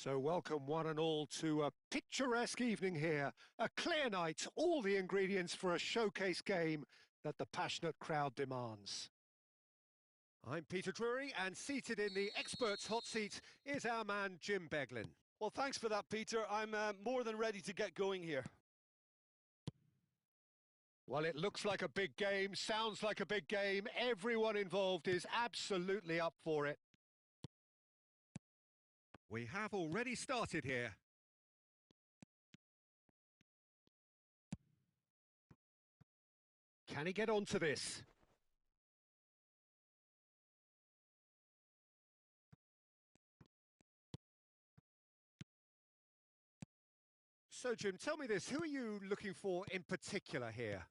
So welcome one and all to a picturesque evening here. A clear night, all the ingredients for a showcase game that the passionate crowd demands. I'm Peter Drury, and seated in the experts' hot seat is our man Jim Beglin. Well, thanks for that, Peter. I'm more than ready to get going here. Well, it looks like a big game, sounds like a big game. Everyone involved is absolutely up for it. We have already started here. Can he get onto this? So, Jim, tell me this. Who are you looking for in particular here?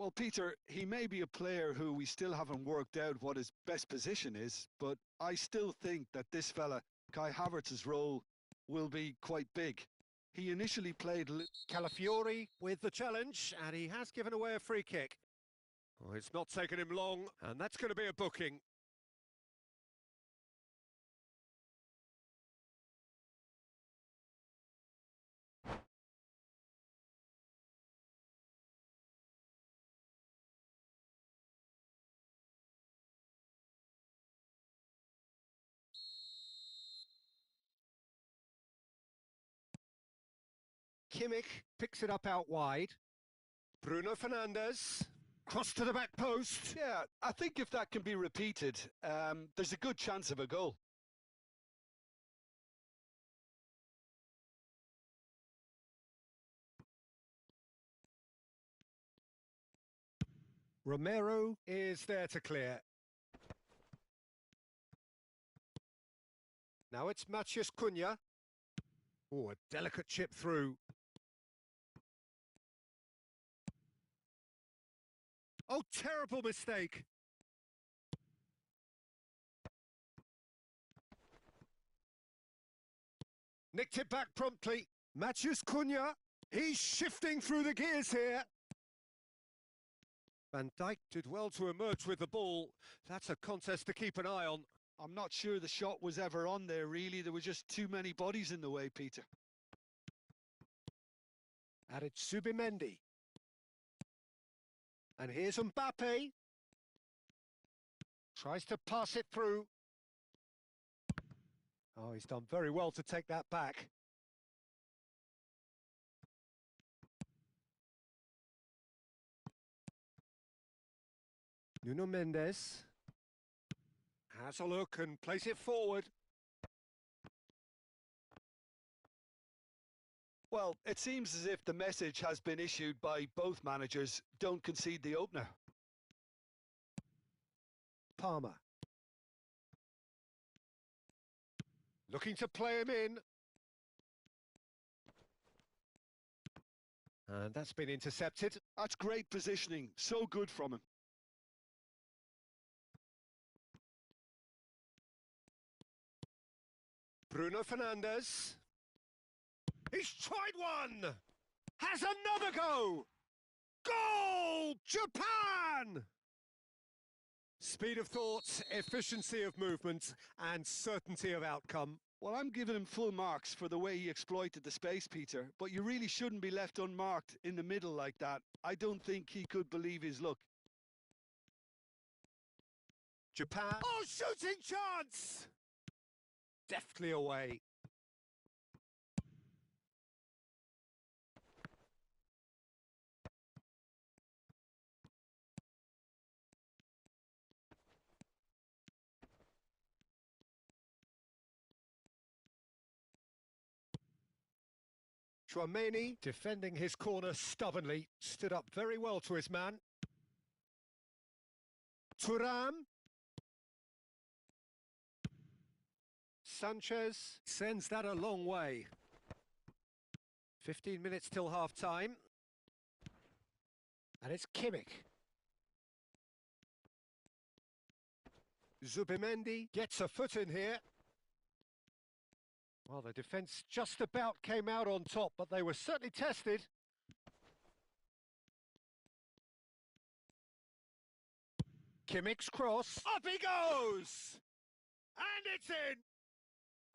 Well, Peter, he may be a player who we still haven't worked out what his best position is, but I still think that this fella, Kai Havertz's role, will be quite big. He initially played... Calafiori with the challenge, and he has given away a free kick. Oh, it's not taken him long, and that's going to be a booking. Kimmich picks it up out wide. Bruno Fernandes, cross to the back post. Yeah, I think if that can be repeated, there's a good chance of a goal. Romero is there to clear. Now it's Matheus Cunha. Oh, a delicate chip through. Oh, terrible mistake. Nicked it back promptly. Matheus Cunha. He's shifting through the gears here. Van Dijk did well to emerge with the ball. That's a contest to keep an eye on. I'm not sure the shot was ever on there, really. There were just too many bodies in the way, Peter. And it's Zubimendi. And here's Mbappe. Tries to pass it through. Oh, he's done very well to take that back. Nuno Mendes has a look and plays it forward. Well, it seems as if the message has been issued by both managers. Don't concede the opener. Palmer. Looking to play him in. And that's been intercepted. That's great positioning. So good from him. Bruno Fernandes. He's tried one! Has another go! Goal! Japan! Speed of thought, efficiency of movement, and certainty of outcome. Well, I'm giving him full marks for the way he exploited the space, Peter, but you really shouldn't be left unmarked in the middle like that. I don't think he could believe his luck. Japan. Oh, shooting chance! Deftly away. Tuanmax, defending his corner stubbornly, stood up very well to his man. Thuram. Sanchez sends that a long way. 15 minutes till half-time. And it's Kimmich. Zubimendi gets a foot in here. Well, the defence just about came out on top, but they were certainly tested. Kimmich's cross. Up he goes! And it's in!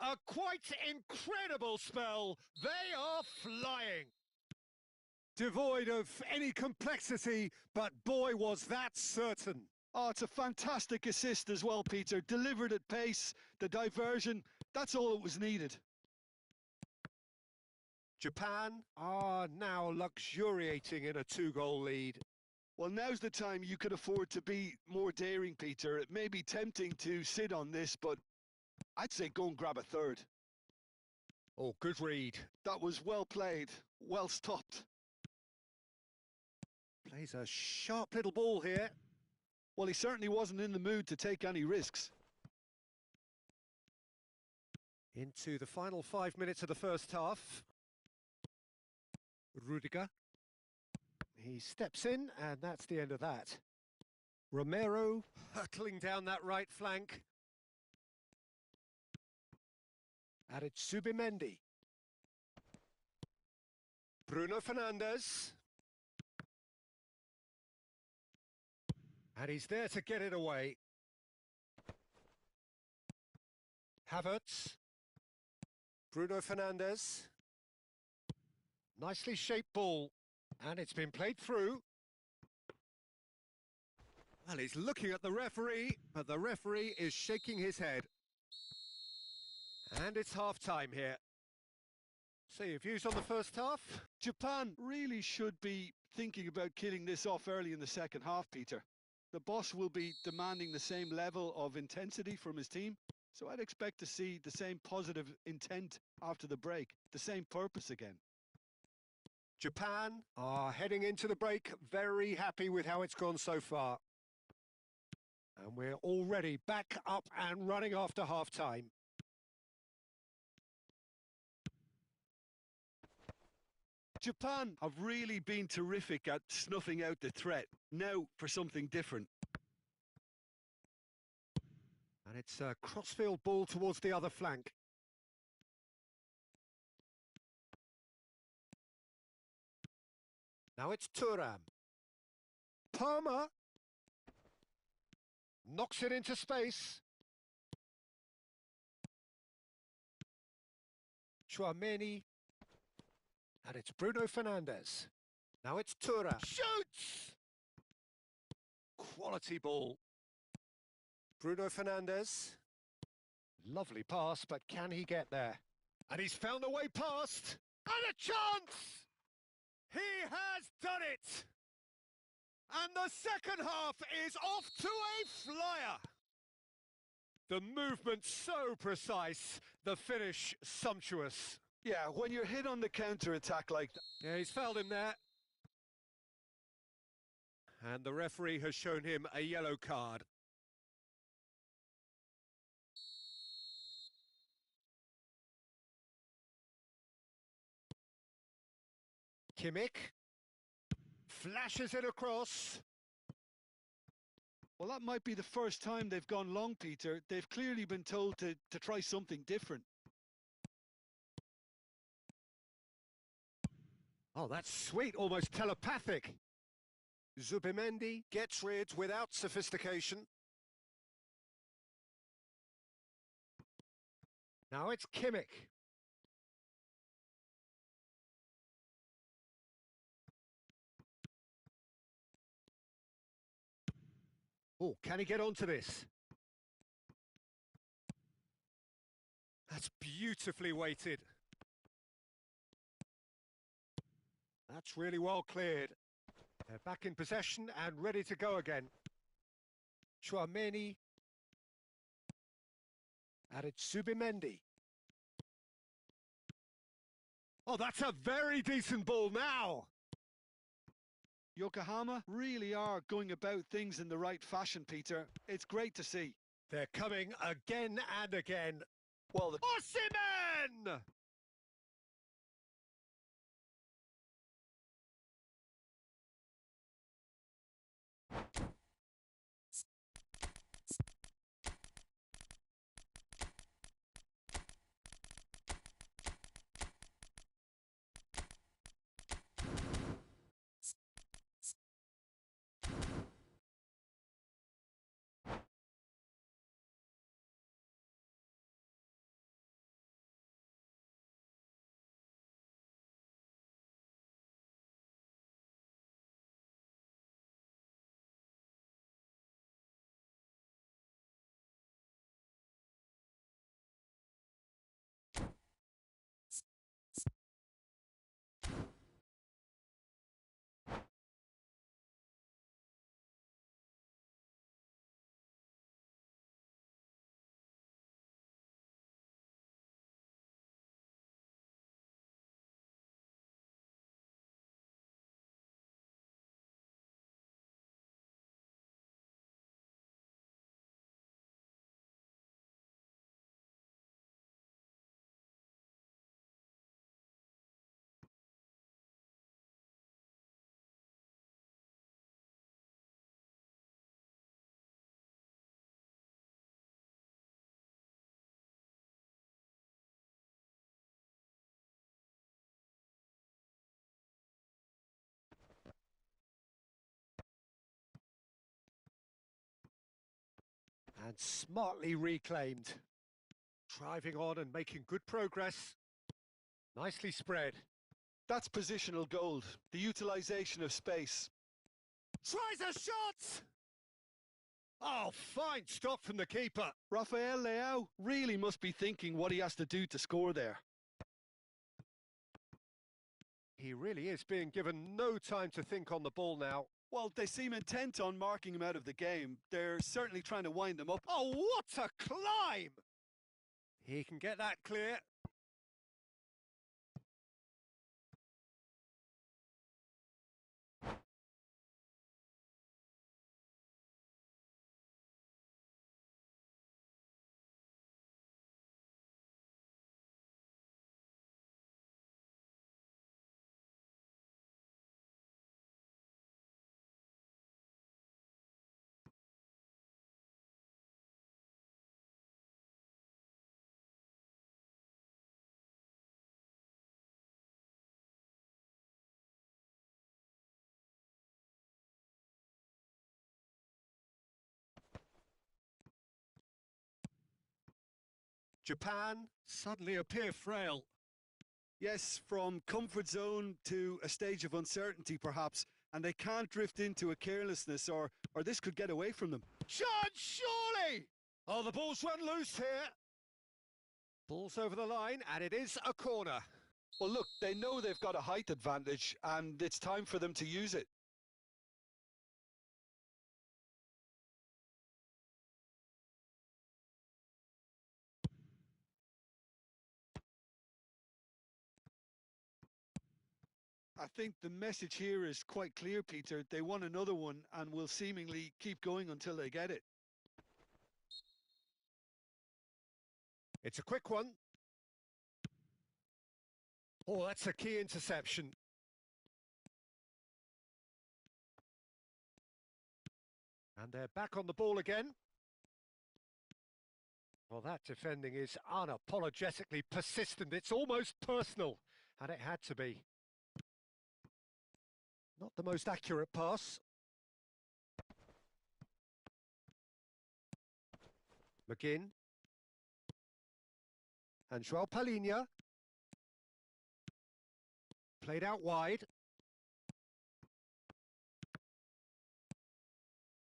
A quite incredible spell. They are flying. Devoid of any complexity, but boy, was that certain. Oh, it's a fantastic assist as well, Peter. Delivered at pace, the diversion, that's all that was needed. Japan are now luxuriating in a 2-goal lead. Well, now's the time you could afford to be more daring, Peter. It may be tempting to sit on this, but I'd say go and grab a third. Oh, good read. That was well played, well stopped. Plays a sharp little ball here. Well, he certainly wasn't in the mood to take any risks. Into the final 5 minutes of the first half. Rudiger. He steps in, and that's the end of that. Romero hurtling down that right flank. Added Subimendi. Bruno Fernandes. And he's there to get it away. Havertz. Bruno Fernandes. Nicely shaped ball. And it's been played through. Well, he's looking at the referee, but the referee is shaking his head. And it's half-time here. So your views on the first half? Japan really should be thinking about killing this off early in the second half, Peter. The boss will be demanding the same level of intensity from his team, so I'd expect to see the same positive intent after the break, the same purpose again. Japan are heading into the break very happy with how it's gone so far. And we're already back up and running after half-time. Japan have really been terrific at snuffing out the threat. Now for something different. And it's a crossfield ball towards the other flank. Now it's Thuram. Palmer knocks it into space. Tuanmax55. And it's Bruno Fernandes. Now it's Thuram. Shoots! Quality ball. Bruno Fernandes. Lovely pass, but can he get there? And he's found a way past. And a chance! He has done it! And the second half is off to a flyer! The movement so precise, the finish sumptuous. Yeah, when you're hit on the counter-attack like that. Yeah, he's fouled him there. And the referee has shown him a yellow card. Kimmich flashes it across. Well, that might be the first time they've gone long, Peter. They've clearly been told to try something different. Oh, that's sweet, almost telepathic. Subimendi gets rid without sophistication. Now it's Kimmich. Oh, can he get onto this? That's beautifully weighted. That's really well cleared. They're back in possession and ready to go again. Tuanmax55. Added Subimendi. Oh, that's a very decent ball now. Yokohama really are going about things in the right fashion, Peter. It's great to see. They're coming again and again. Well, Osimhen! And smartly reclaimed. Driving on and making good progress. Nicely spread. That's positional gold, the utilisation of space. Tries a shot! Oh, fine stop from the keeper. Rafael Leao really must be thinking what he has to do to score there. He really is being given no time to think on the ball now. Well, they seem intent on marking him out of the game. They're certainly trying to wind him up. Oh, what a climb! He can get that clear. Japan suddenly appear frail. Yes, from comfort zone to a stage of uncertainty perhaps, and they can't drift into a carelessness or this could get away from them. Chance, surely! Oh, the ball's run loose here. Ball's over the line, and it is a corner. Well, look, they know they've got a height advantage, and it's time for them to use it. I think the message here is quite clear, Peter. They want another one and will seemingly keep going until they get it. It's a quick one. Oh, that's a key interception. And they're back on the ball again. Well, that defending is unapologetically persistent. It's almost personal, and it had to be. Not the most accurate pass. McGinn. And João Palhinha. Played out wide.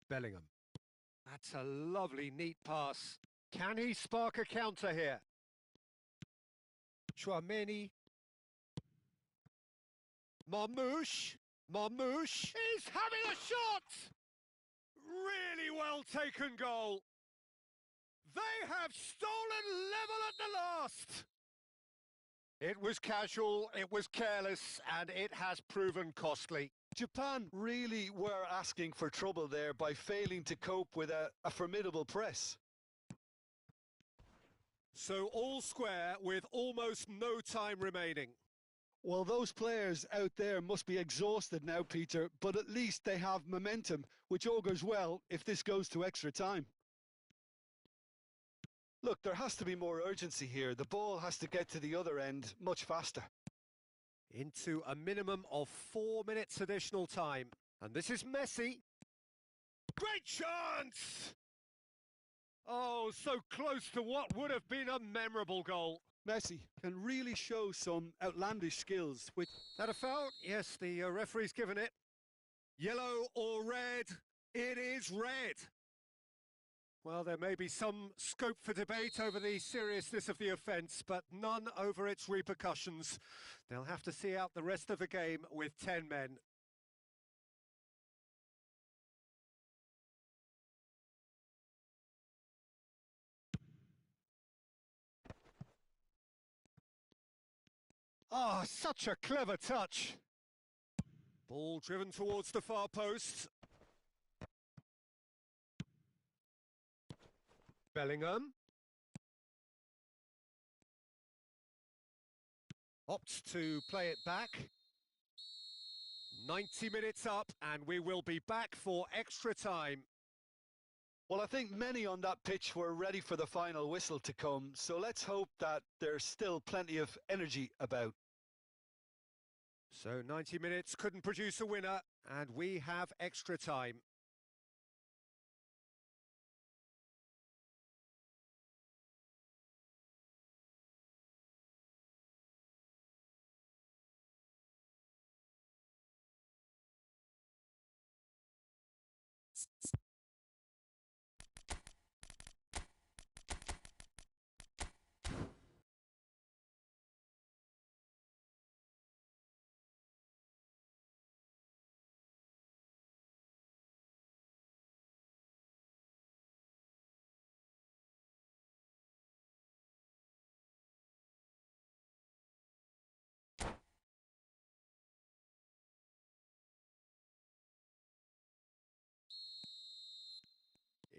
Bellingham. That's a lovely, neat pass. Can he spark a counter here? Chouameni. Marmouche. Marmouche is having a shot! Really well taken goal. They have stolen level at the last. It was casual, it was careless, and it has proven costly. Japan really were asking for trouble there by failing to cope with a formidable press. So all square with almost no time remaining. Well, those players out there must be exhausted now, Peter, but at least they have momentum, which augurs well if this goes to extra time. Look, there has to be more urgency here. The ball has to get to the other end much faster. Into a minimum of 4 minutes additional time. And this is Messi. Great chance! Oh, so close to what would have been a memorable goal. Messi can really show some outlandish skills. Which That a foul? Yes, the referee's given it. Yellow or red? It is red. Well, there may be some scope for debate over the seriousness of the offence, but none over its repercussions. They'll have to see out the rest of the game with 10 men. Ah, such a clever touch. Ball driven towards the far post. Bellingham. Opts to play it back. 90 minutes up, and we will be back for extra time. Well, I think many on that pitch were ready for the final whistle to come, so let's hope that there's still plenty of energy about. So 90 minutes couldn't produce a winner, and we have extra time.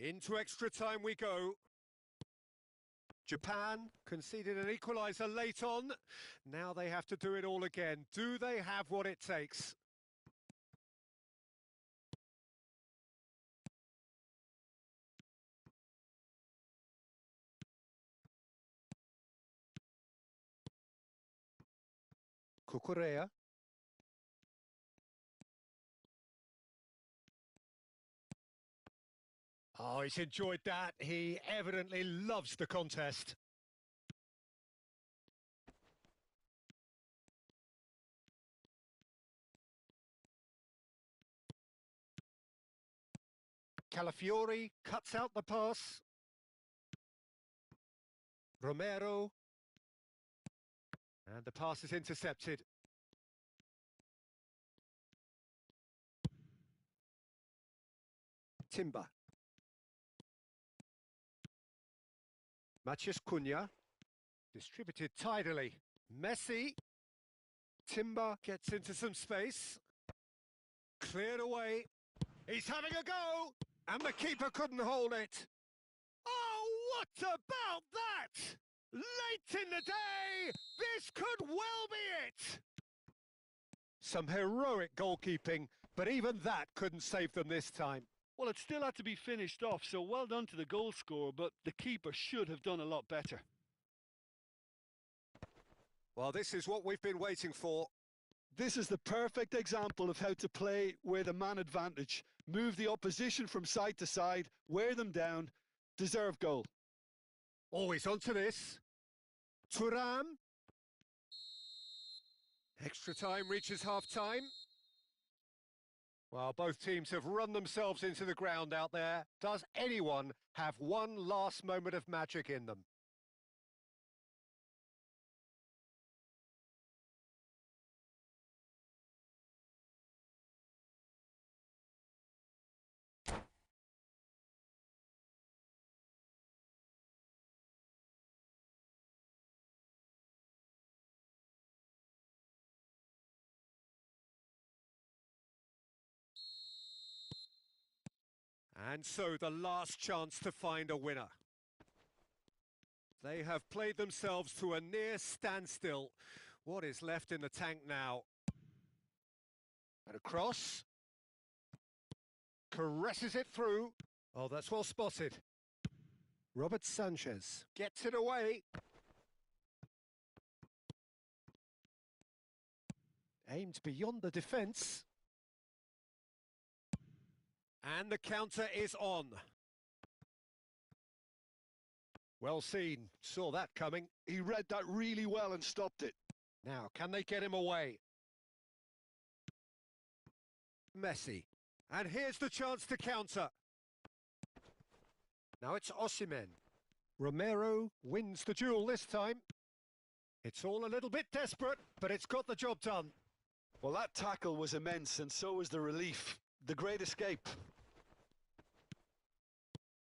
Into extra time we go. Japan conceded an equaliser late on. Now they have to do it all again. Do they have what it takes? Kukurea. Oh, he's enjoyed that. He evidently loves the contest. Calafiori cuts out the pass. Romero. And the pass is intercepted. Timber. Matheus Cunha. Distributed tidily. Messi. Timber gets into some space. Cleared away. He's having a go. And the keeper couldn't hold it. Oh, what about that? Late in the day, this could well be it. Some heroic goalkeeping, but even that couldn't save them this time. Well, it still had to be finished off, so well done to the goal scorer, but the keeper should have done a lot better. Well, this is what we've been waiting for. This is the perfect example of how to play with a man advantage. Move the opposition from side to side, wear them down, deserve goal. Always onto this. Thuram. Extra time reaches half-time. Well, both teams have run themselves into the ground out there. Does anyone have one last moment of magic in them? And so the last chance to find a winner. They have played themselves to a near standstill. What is left in the tank now? And a cross. Caresses it through. Oh, that's well spotted. Robert Sanchez gets it away. Aimed beyond the defence. And the counter is on. Well seen. Saw that coming. He read that really well and stopped it. Now, can they get him away? Messi. And here's the chance to counter. Now it's Osimhen. Romero wins the duel this time. It's all a little bit desperate, but it's got the job done. Well, that tackle was immense, and so was the relief. The great escape.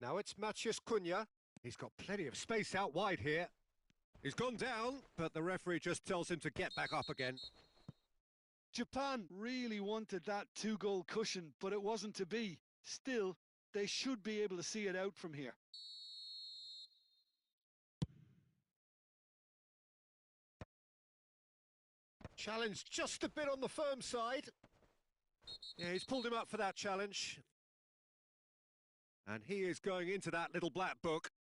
Now it's Matheus Cunha. He's got plenty of space out wide here. He's gone down, but the referee just tells him to get back up again. Japan really wanted that two-goal cushion, but it wasn't to be. Still, they should be able to see it out from here. Challenge just a bit on the firm side. Yeah, he's pulled him up for that challenge. And he is going into that little black book.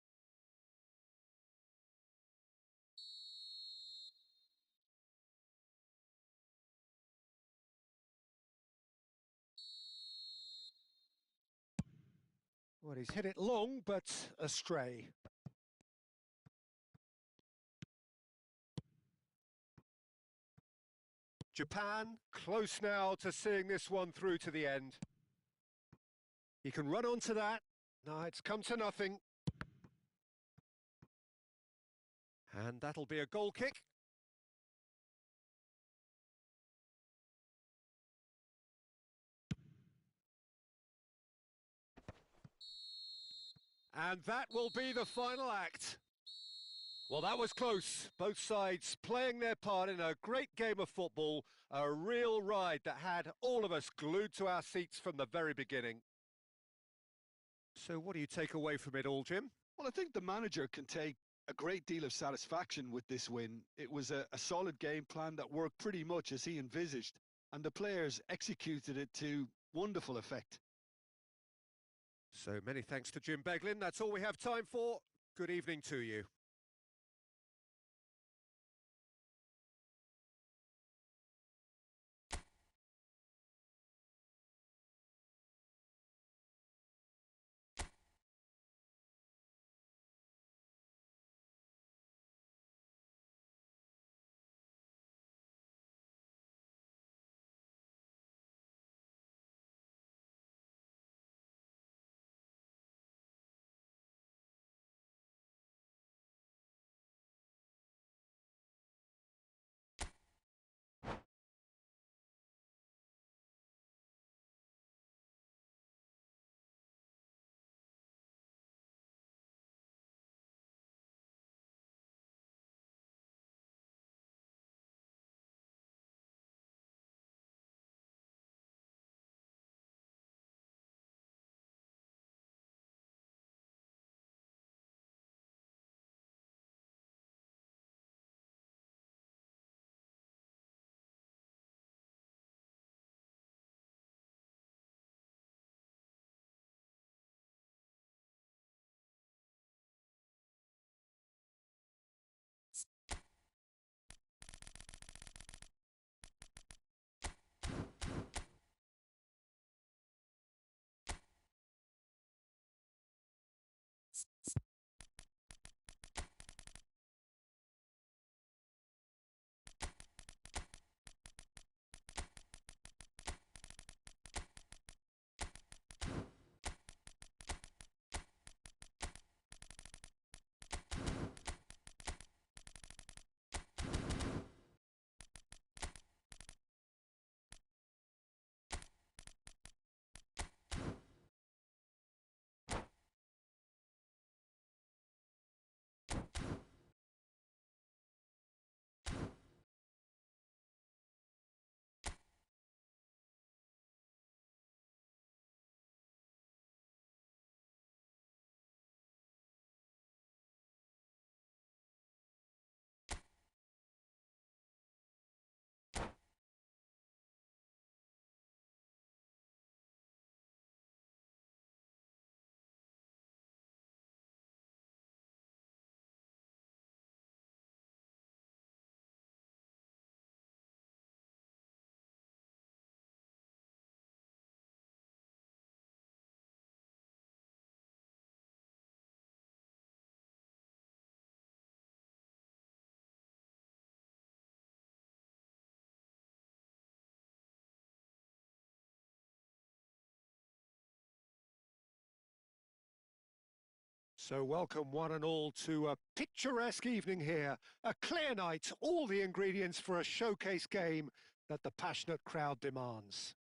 Well, he's hit it long, but astray. Japan close now to seeing this one through to the end. He can run onto that. No, it's come to nothing. And that'll be a goal kick. And that will be the final act. Well, that was close. Both sides playing their part in a great game of football, a real ride that had all of us glued to our seats from the very beginning. So what do you take away from it all, Jim? Well, I think the manager can take a great deal of satisfaction with this win. It was a solid game plan that worked pretty much as he envisaged, and the players executed it to wonderful effect. So many thanks to Jim Beglin. That's all we have time for. Good evening to you. So welcome one and all to a picturesque evening here. A clear night, all the ingredients for a showcase game that the passionate crowd demands.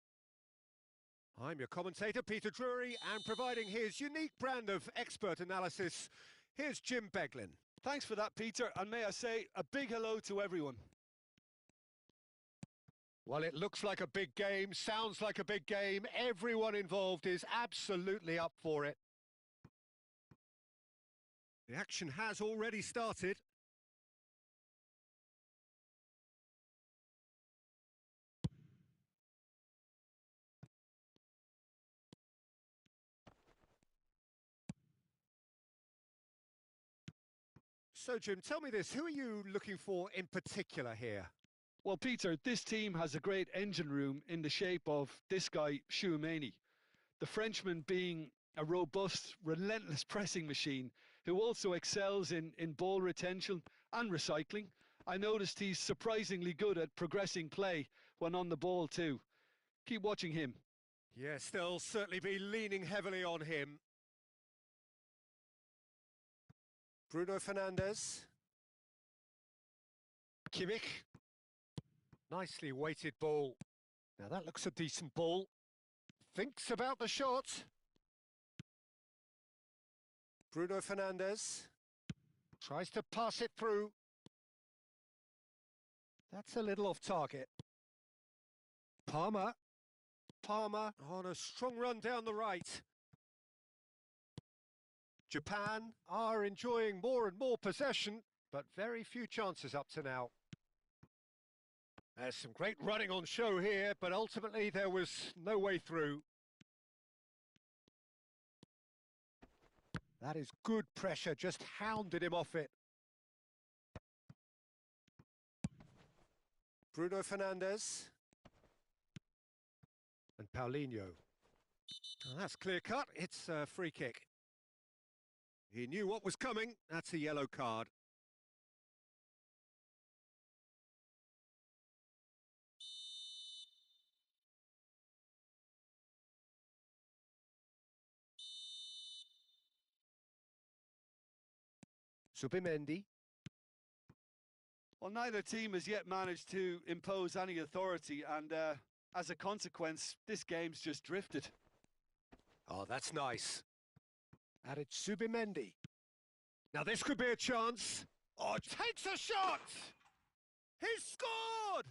I'm your commentator, Peter Drury, and providing his unique brand of expert analysis, here's Jim Beglin. Thanks for that, Peter, and may I say a big hello to everyone. Well, it looks like a big game, sounds like a big game. Everyone involved is absolutely up for it. The action has already started. So, Jim, tell me this, who are you looking for in particular here? Well, Peter, this team has a great engine room in the shape of this guy, Tchouaméni. The Frenchman being a robust, relentless pressing machine who also excels in ball retention and recycling. I noticed he's surprisingly good at progressing play when on the ball too. Keep watching him. Yes, they'll certainly be leaning heavily on him. Bruno Fernandes. Kimmich. Nicely weighted ball. Now that looks a decent ball. Thinks about the shot. Bruno Fernandes. Tries to pass it through. That's a little off target. Palmer on a strong run down the right. Japan are enjoying more and more possession, but very few chances up to now. There's some great running on show here, but ultimately there was no way through. That is good pressure, just hounded him off it. Bruno Fernandes. And Paulinho. Oh, that's clear cut, it's a free kick. He knew what was coming, that's a yellow card. Subimendi. Well, neither team has yet managed to impose any authority, and as a consequence, this game's just drifted. Oh, that's nice. Added Subimendi. Now this could be a chance. Oh, takes a shot! He's scored!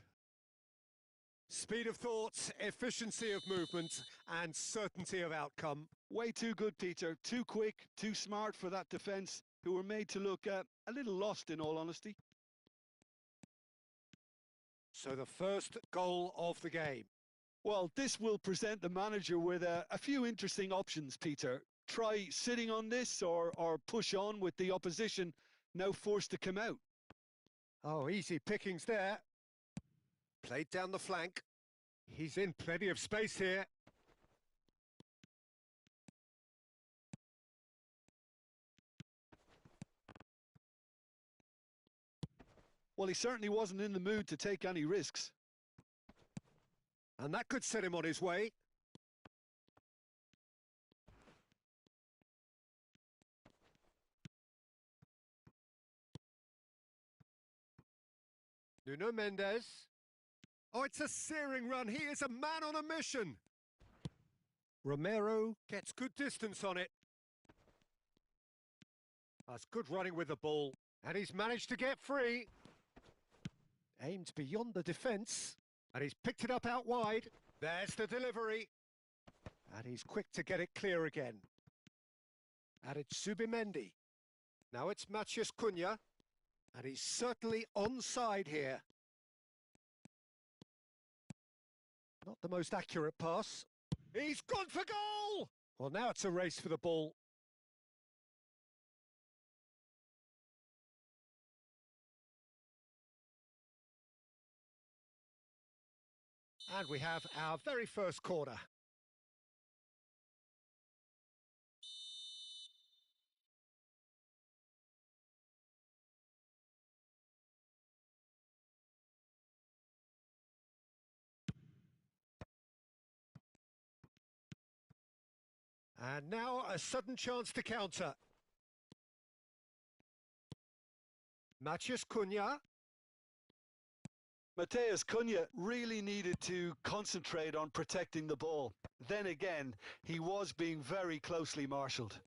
Speed of thought, efficiency of movement, and certainty of outcome. Way too good, Peter. Too quick, too smart for that defence, who were made to look a little lost, in all honesty. So the first goal of the game. Well, this will present the manager with a few interesting options, Peter. Try sitting on this or push on with the opposition now forced to come out. Oh, easy pickings there. Played down the flank. He's in plenty of space here. Well, he certainly wasn't in the mood to take any risks. And that could set him on his way. Nuno Mendes. Oh, it's a searing run. He is a man on a mission. Romero gets good distance on it. That's good running with the ball. And he's managed to get free. Aimed beyond the defence. And he's picked it up out wide. There's the delivery. And he's quick to get it clear again. Added Subimendi. Now it's Matheus Cunha. And he's certainly onside here. Not the most accurate pass. He's gone for goal! Well, now it's a race for the ball. And we have our very first corner. And now a sudden chance to counter. Matheus Cunha. Matheus Cunha really needed to concentrate on protecting the ball. Then again, he was being very closely marshalled.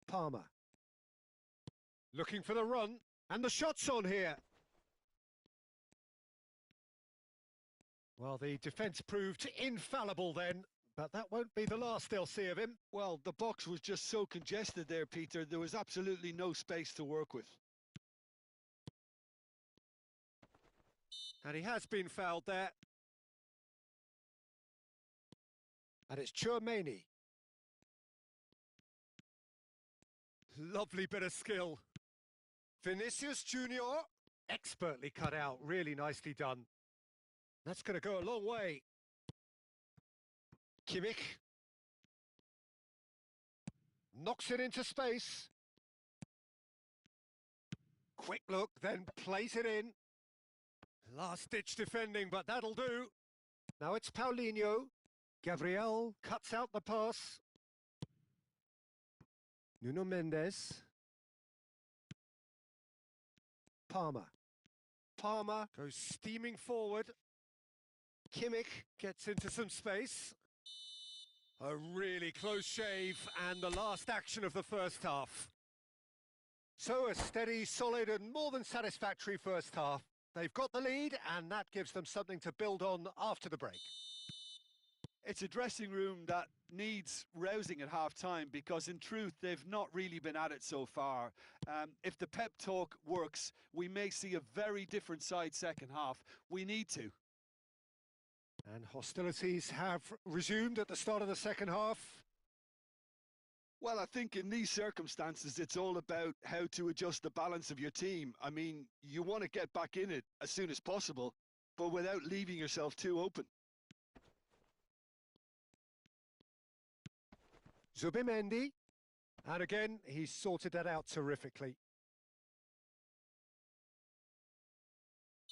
Palmer. Looking for the run, and the shot's on here. Well, the defence proved infallible then, but that won't be the last they'll see of him. Well, the box was just so congested there, Peter. There was absolutely no space to work with. And he has been fouled there. And it's Tuanmax55. Lovely bit of skill. Vinicius Junior, expertly cut out, really nicely done. That's going to go a long way. Kimmich. Knocks it into space. Quick look, then plays it in. Last-ditch defending, but that'll do. Now it's Paulinho. Gabriel cuts out the pass. Nuno Mendes. Palmer. Palmer goes steaming forward. Kimmich gets into some space. A really close shave, and the last action of the first half. So a steady, solid and more than satisfactory first half. They've got the lead, and that gives them something to build on after the break. It's a dressing room that needs rousing at half-time because, in truth, they've not really been at it so far. If the pep talk works, we may see a very different side second half. We need to. And hostilities have resumed at the start of the second half. Well, I think in these circumstances, it's all about how to adjust the balance of your team. I mean, you want to get back in it as soon as possible, but without leaving yourself too open. Zubimendi, and again, he's sorted that out terrifically.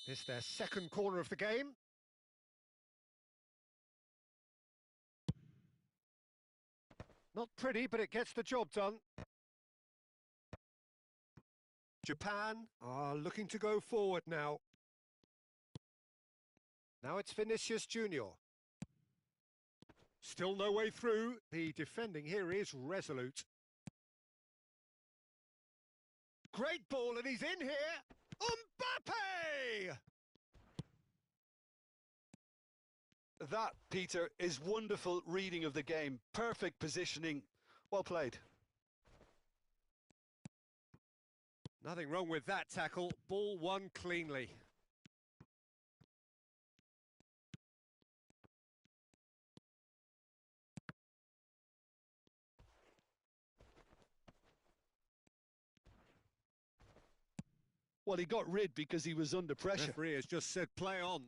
It's their second corner of the game. Not pretty, but it gets the job done. Japan are looking to go forward now. Now it's Vinicius Junior. Still no way through. The defending here is resolute. Great ball, and he's in here. Mbappe! That, Peter, is wonderful reading of the game. Perfect positioning. Well played. Nothing wrong with that tackle. Ball won cleanly. Well, he got rid because he was under pressure. Referee has just said play on.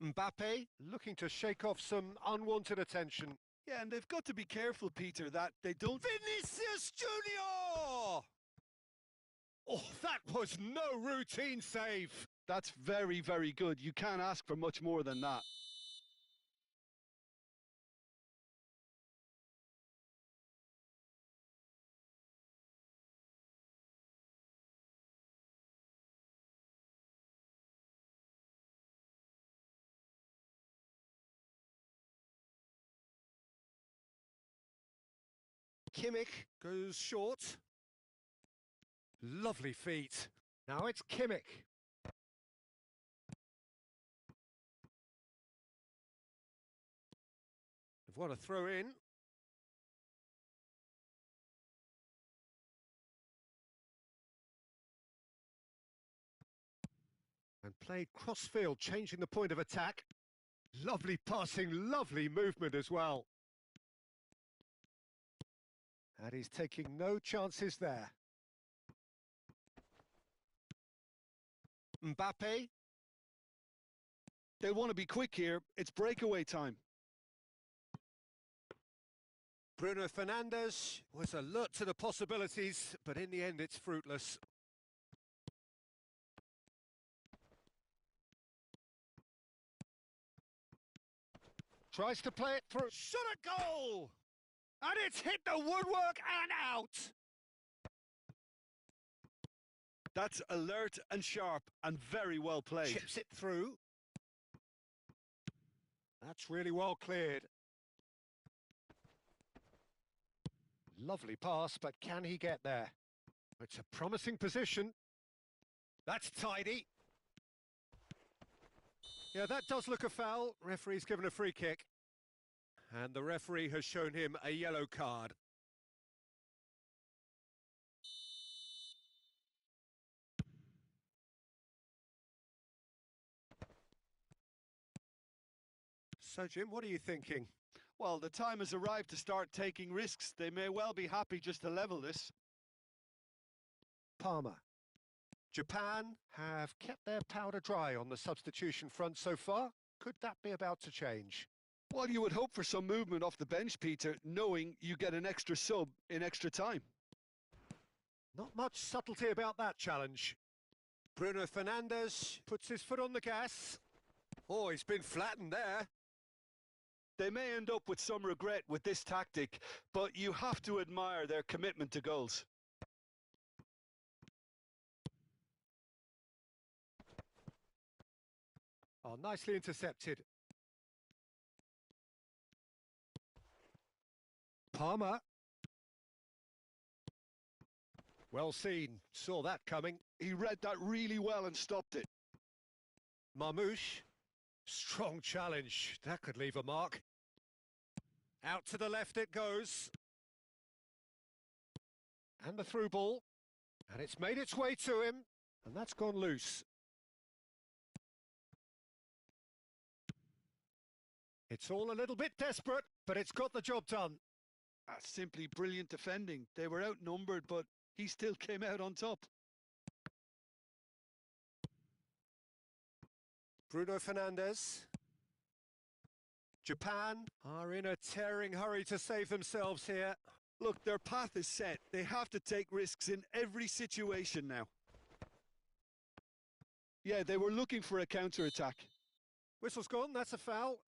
Mbappe looking to shake off some unwanted attention. Yeah, and they've got to be careful, Peter, that they don't... Vinicius Junior! Oh, that was no routine save. That's very, very good. You can't ask for much more than that. Kimmich goes short. Lovely feet. Now it's Kimmich. They've won a throw in. And played cross-field, changing the point of attack. Lovely passing, lovely movement as well. And he's taking no chances there. Mbappe. They want to be quick here. It's breakaway time. Bruno Fernandes was alert to the possibilities, but in the end it's fruitless. Tries to play it through. Shot a goal! And it's hit the woodwork and out! That's alert and sharp and very well played. Chips it through. That's really well cleared. Lovely pass, but can he get there? It's a promising position. That's tidy. Yeah, that does look a foul. Referee's given a free kick. And the referee has shown him a yellow card. So, Jim, what are you thinking? Well, the time has arrived to start taking risks. They may well be happy just to level this. Palmer. Japan have kept their powder dry on the substitution front so far. Could that be about to change? Well, you would hope for some movement off the bench, Peter, knowing you get an extra sub in extra time. Not much subtlety about that challenge. Bruno Fernandes puts his foot on the gas. Oh, he's been flattened there. They may end up with some regret with this tactic, but you have to admire their commitment to goals. Oh, nicely intercepted. Palmer. Well seen, saw that coming. He read that really well and stopped it. Marmouche. Strong challenge, that could leave a mark. Out to the left it goes. And the through ball. And it's made its way to him. And that's gone loose. It's all a little bit desperate, but it's got the job done. That's simply brilliant defending. They were outnumbered, but he still came out on top. Bruno Fernandes. Japan are in a tearing hurry to save themselves here. Look, their path is set. They have to take risks in every situation now. Yeah, they were looking for a counter-attack. Whistle's gone, that's a foul.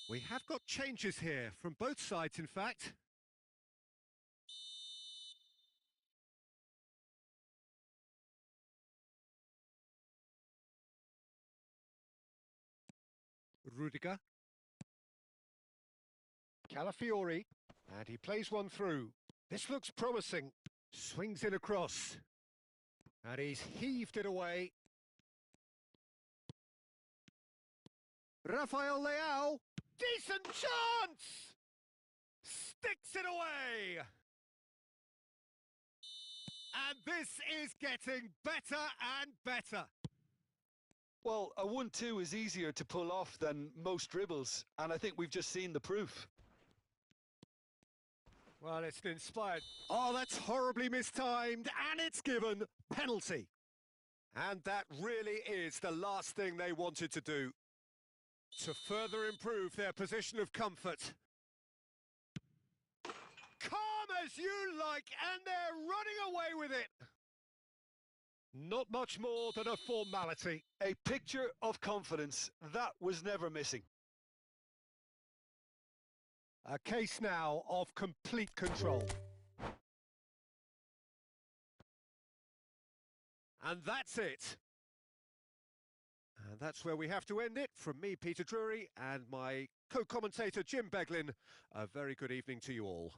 We have got changes here, from both sides in fact. Rudiger. Calafiori. And he plays one through. This looks promising. Swings it across. And he's heaved it away. Rafael Leao. Decent chance! Sticks it away! And this is getting better and better. Well, a 1-2 is easier to pull off than most dribbles, and I think we've just seen the proof. Well, it's an inspired... Oh, that's horribly mistimed, and it's given penalty. And that really is the last thing they wanted to do, to further improve their position of comfort. Calm as you like, and they're running away with it. Not much more than a formality. A picture of confidence. That was never missing. A case now of complete control. And that's it. And that's where we have to end it. From me, Peter Drury, and my co-commentator, Jim Beglin. A very good evening to you all.